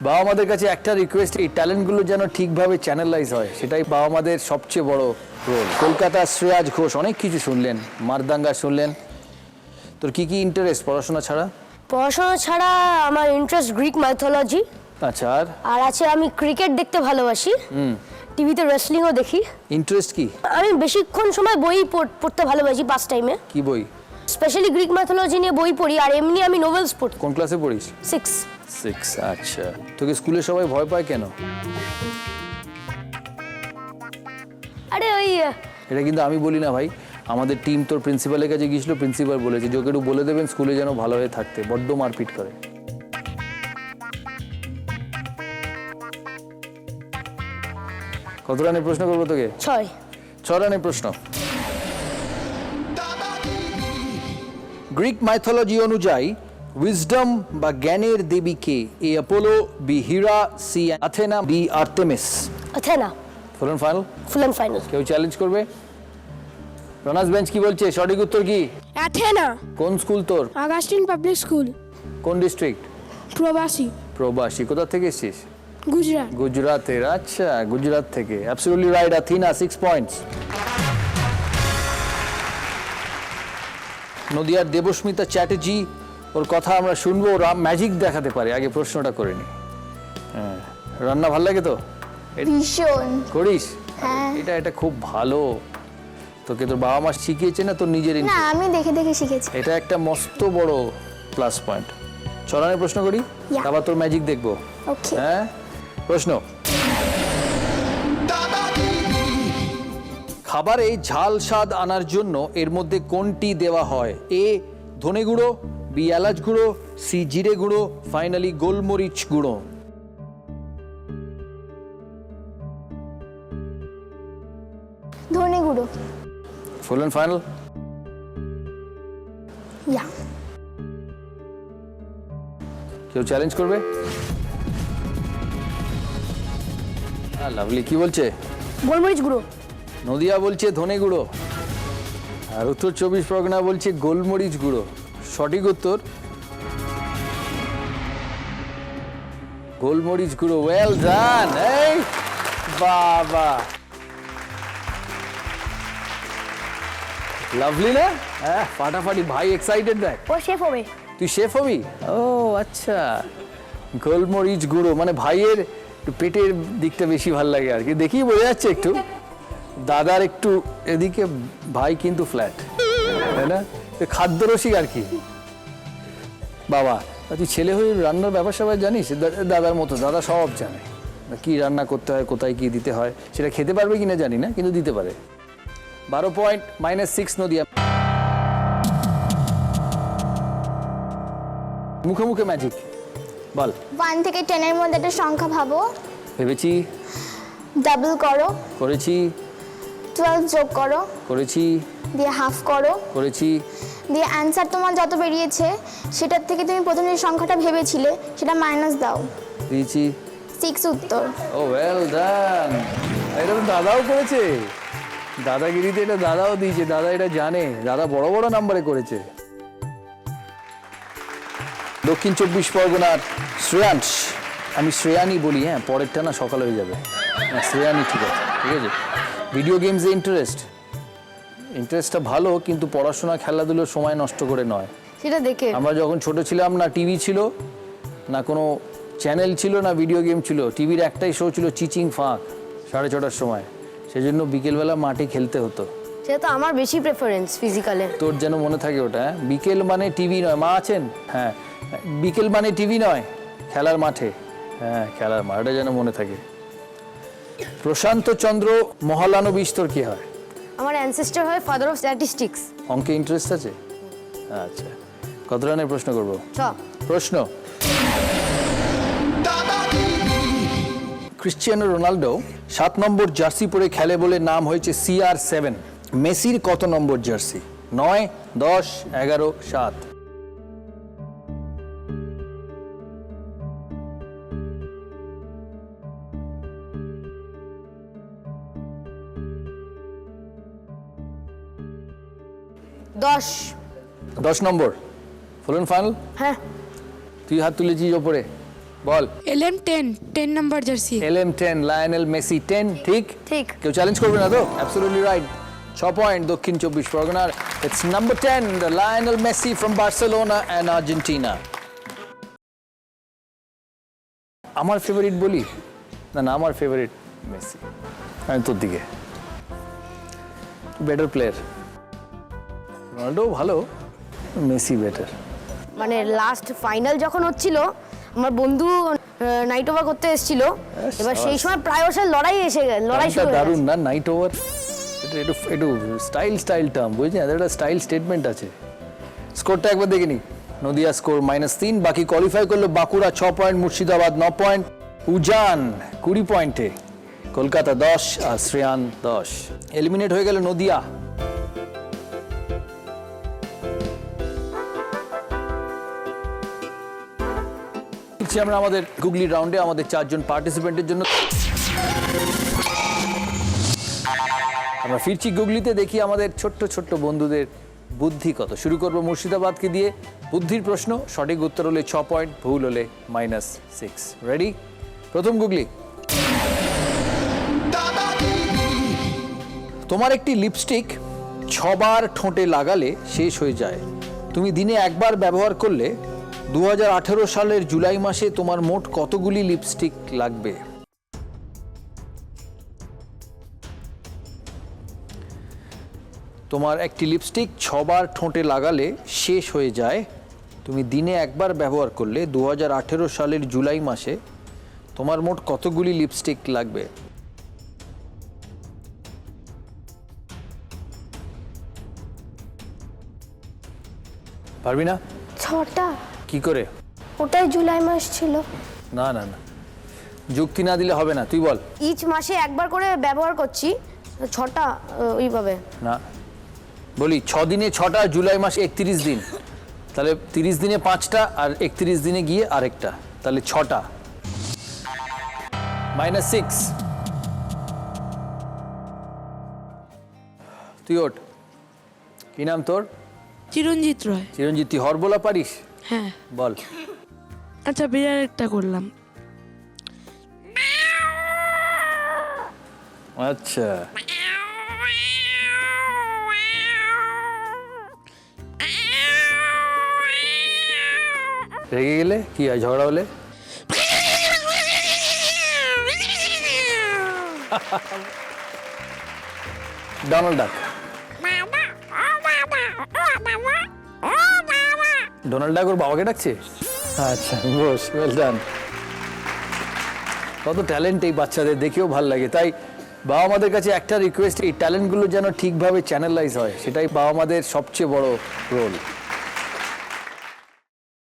বাবা মাদের কাছে একটা রিকোয়েস্ট, এই ট্যালেন্টগুলো যেন ঠিকভাবে চ্যানেলাইজ হয়, সেটাই বাবা মাদের সবচেয়ে বড় রোল। কলকাতা শ্রেয়াজ ঘোষ অনেক কিছু শুনলেন, মারদাঙ্গা শুনলেন। তোর কি কি ইন্টারেস্ট পড়াশোনা ছাড়া? পড়াশোনা ছাড়া আমার ইন্টারেস্ট গ্রিক মাইথোলজি। আচ্ছা, আর আছে আমি ক্রিকেট দেখতে ভালোবাসি, টিভিতে রেসলিংও দেখি। ইন্টারেস্ট কি? আমি বেশিক্ষণ সময় বই পড়তে ভালোবাসি পাস টাইমে। কি বই? স্পেশালি গ্রিক মাইথোলজি নিয়ে বই পড়ি, আর এমনি আমি নোভেলস পড়ি। কোন ক্লাসে পড়িস? 6। আচ্ছা, তোকে স্কুলে সবাই ভয় পায় কেন? আরে ওই এটা কিন্তু আমি বলি না ভাই, আমাদের টিম তোর প্রিন্সিপালের কাছে গিয়েছিল, প্রিন্সিপাল বলেছে যে ওকে একটু বলে দেবেন স্কুলে যেন ভালো হয়ে থাকতে, বড্ড মারপিট করে। কত রানের প্রশ্ন করবো তোকে? 6 রানের প্রশ্ন। গ্রিক মাইথোলজি অনুযায়ী উইজডম বা জ্ঞানের দেবী কে? A Apollo, B Hera, C Athena, D Artemis. Athena. Full and final? Full and final. কেউ চ্যালেঞ্জ করবে? রনাস বেঞ্চ কি বলছে? সঠিক উত্তর কি? অ্যাথেনা। কোন স্কুল তোর? Augustine public school. কোন ডিস্ট্রিক্ট? প্রবাসী। প্রবাসী। কোথা থেকে এসেছিস? গুজরাট। গুজরাতের। আচ্ছা, গুজরাট থেকে। Absolutely right. Athena, 6 points. নদিয়ার দেবস্মিতা চ্যাটার্জি, ওর কথা আমরা শুনবো, ওর ম্যাজিক দেখাতে পারে। আগে প্রশ্নটা করে নি। হ্যাঁ, রান্না ভালো লাগে তো? ভীষণ। করিস? হ্যাঁ। এটা খুব ভালো। তোকে তোর বাবা মা শিখিয়েছে না তোর নিজের না, ইন্টারেস্ট? আমি দেখে দেখে শিখেছি। এটা একটা মস্ত বড় প্লাস পয়েন্ট। চলানের প্রশ্ন করি, Yeah. আবার তোর ম্যাজিক দেখবো। ওকে। হ্যাঁ, প্রশ্ন। খাবারে ঝাল স্বাদ আনার জন্য এর মধ্যে কোনটি দেওয়া হয়? এ ধনে গুঁড়ো, বি এলাচ গুঁড়ো, সি জিরে গুঁড়ো, ফাইনালি গোলমরিচ গুঁড়ো। ধনে গুঁড়ো। ফুল এন্ড ফাইনাল? ইয়া। কেউ চ্যালেঞ্জ করবে? লাভলি কি বলছে? গোলমরিচ গুঁড়ো। নদিয়া বলছে ধনে গুঁড়ো, আর উত্তর 24 পরগনা বলছে গোলমরিচ গুঁড়ো। সঠিক উত্তর গোলমরিচ গুঁড়ো। Well done. এই বাবা, লাভলি না? হ্যাঁ, ফাটাফাটি। ভাই এক্সাইটেড দেখ। ও শেফ হবে। তুই শেফ হবি? ও আচ্ছা, গোলমরিচ গুঁড়ো মানে ভাইয়ের একটু পেটের দিকটা বেশি ভালো লাগে আর কি, দেখি বোঝা যাচ্ছে একটু। দাদার একটু এদিকে, ভাই কিন্তু ফ্ল্যাট, তাই না? খাদ্যরসিক আর কি। বাবা, তুই ছেলে হয়ে রান্নার ব্যাপার স্যাপার জানিস? দাদার মতো, দাদা সব জানে, কি রান্না করতে হয়, কোথায় কি দিতে হয়। সেটা খেতে পারবে কিনা জানি না, কিন্তু দিতে পারে। 12 পয়েন্ট, -6 নদিয়া। মুখে মুখে ম্যাজিক বল। 1 থেকে 10 এর মধ্যে একটা সংখ্যা ভাবো। ভেবেছি। ডাবল করো। করেছি। 12 যোগ করো। করেছি। দিয়ে হাফ করো। করেছি। দিয়ে অ্যান্সার তোমার যত বেরিয়েছে সেটার থেকে তুমি প্রথমে যে সংখ্যাটা ভেবেছিলে সেটা মাইনাস দাও। দিয়েছি। 6 উত্তর। ও ওয়েল ডান। এটা তো দাদাও করেছে, দাদাগিরিতে এটা দাদাও দিয়েছে। দাদা এটা জানে, দাদা বড় বড় নাম্বারে করেছে। দক্ষিণ 24 পরগনার শ্রেয়াংশ, আমি শ্রেয়ানি বলি, হ্যাঁ, পরেরটা না সকাল হয়ে যাবে। হ্যাঁ, শ্রেয়ানি ঠিক আছে, ঠিক আছে। ভিডিও গেমসে ইন্টারেস্টটা ভালো, কিন্তু পড়াশোনা খেলাধুলোর সময় নষ্ট করে নয়। সেটা দেখে আমরা যখন ছোট ছিলাম, না টিভি ছিল, না কোনো চ্যানেল ছিল, না ভিডিও গেম ছিল। টিভির একটাই শো ছিল, চিচিং ফাঁক, 6:30টার সময়। সেজন্য বিকেলবেলা মাঠে খেলতে হতো। সেটা তো আমার বেশি প্রেফারেন্স ফিজিক্যালে। তোর যেন মনে থাকে ওটা। হ্যাঁ, বিকেল মানে টিভি নয়। মা আছেন? হ্যাঁ, বিকেল মানে টিভি নয়, খেলার মাঠে। হ্যাঁ, খেলার মাঠ, ওটা যেন মনে থাকে। প্রশান্ত চন্দ্র মহলানবিশ তোর কি হয়? আমার অ্যানসেস্টর হয় ফাদার অফ স্ট্যাটিস্টিক্স। অঙ্কে ইন্টারেস্ট আছে? আচ্ছা, কত রানের প্রশ্ন করবো? 6 প্রশ্ন। ক্রিশ্চিয়ানো রোনাল্ডো 7 নম্বর জার্সি পরে খেলে বলে নাম হয়েছে CR7। মেসির কত নম্বর জার্সি? 9, 10, 11, 7? দশ। 10 নম্বর। ফুল এন্ড ফাইনাল? হ্যাঁ। তুই হাত তুলেছিস ওপরে। বল। LM 10 number jersey. LM10 Lionel Messi 10 ঠিক? ঠিক। কেউ চ্যালেঞ্জ করবে না তো? Absolutely right. 6 পয়েন্ট দক্ষিণ 24 পরগনার। It's number 10 the Lionel Messi from Barcelona and Argentina. আমার ফেভারিট বলি না আমার ফেভারিট মেসি। আমি তোর দিকে বেটার প্লেয়ার। রোনাল্ডো ভালো, মেসি বেটার। মানে লাস্ট ফাইনাল যখন হচ্ছিল আমার বন্ধু নাইট ওভার করতে এসেছিল, এবার সেই সময় প্রায়শই লড়াই শুরু হয়ে দারুণ গেছে। না নাইট ওভার? এটা একটু স্টাইল টার্ম বুঝছেন, একটা স্টাইল স্টেটমেন্ট আছে। স্কোরটা একবার দেখে নি। নদিয়া স্কোর -3, বাকি কোয়ালিফাই করলো বাঁকুড়া 6 পয়েন্ট, মুর্শিদাবাদ 9 পয়েন্ট, উজান 20 পয়েন্টে, কলকাতা 10 আর শ্রেয়ান 10। এলিমিনেট হয়ে গেল নদিয়া। আমরা আমাদের গুগলি রাউন্ডে আমাদের 4 জন পার্টিসিপেন্টের জন্য আমরা ফিরছি গুগলিতে, দেখি আমাদের ছোট্ট ছোট্ট বন্ধুদের বুদ্ধি কত। শুরু করব মুর্শিদাবাদকে দিয়ে। বুদ্ধির প্রশ্ন, সঠিক উত্তর হলে 6 পয়েন্ট, ভুল হলে -6। রেডি? প্রথম গুগলি। তোমার একটি লিপস্টিক 6 বার ঠোঁটে লাগালে শেষ হয়ে যায়, তুমি দিনে একবার ব্যবহার করলে 2018 সালের জুলাই মাসে তোমার মোট কতগুলি লিপস্টিক লাগবে? তোমার একটি লিপস্টিক 6 বার ঠোঁটে লাগালে শেষ হয়ে যায়, তুমি দিনে একবার ব্যবহার করলে 2018 সালের জুলাই মাসে তোমার মোট কতগুলি লিপস্টিক লাগবে? পারবি না? 6টা। কি করে? ওটাই জুলাই মাস ছিল। না না না, যুক্তি না দিলে হবে না, তুই বল। ইচ মাসে একবার করে ব্যবহার করছি, 6টা ওইভাবে। না, বলি 6 দিনে 6টা, জুলাই মাস 31 দিন, তাহলে 30 দিনে 5টা আর 31 দিনে গিয়ে আরেকটা, তাহলে 6টা। -6। তুই ওঠ। কি নাম তোর? চিরঞ্জিত রয়। চিরঞ্জিত। তুই হরবোলা পারিস? হ্যাঁ। বল। আচ্ছা, বিড়াল একটা করলাম। আচ্ছা, রেগে গেলে কি হয়? ঝগড়া হলে? ডোনাল্ড ডাক। ডোনাল্ড ডাক ওর বাবাকে ডাকছে? আচ্ছা, বস, ওয়েল ডান। কত ট্যালেন্ট এই বাচ্চাদের, দেখেও ভাল লাগে। তাই বাবা মাদের কাছে একটা রিকোয়েস্ট, এই ট্যালেন্টগুলো যেন ঠিকভাবে চ্যানেলাইজ হয়, সেটাই বাবা মাদের সবচেয়ে বড় রোল।